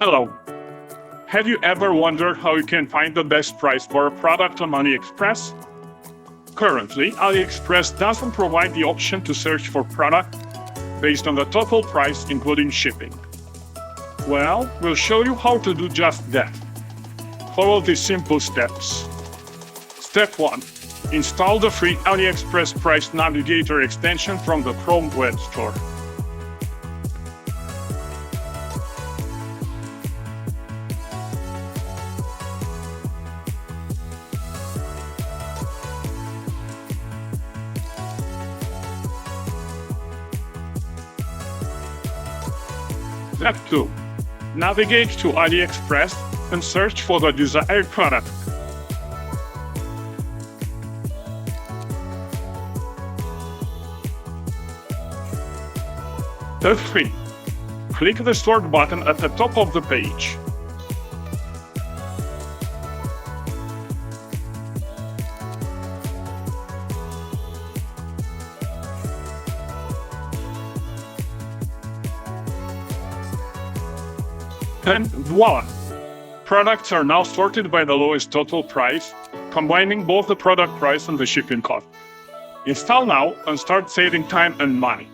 Hello. Have you ever wondered how you can find the best price for a product on AliExpress? Currently, AliExpress doesn't provide the option to search for product based on the total price including shipping. Well, we'll show you how to do just that. Follow these simple steps. Step 1. Install the free Aliexpress Price Navigator extension from the Chrome web store. Step 2. Navigate to AliExpress and search for the desired product. Step 3. Click the sort button at the top of the page. And voila! Products are now sorted by the lowest total price, combining both the product price and the shipping cost. Install now and start saving time and money.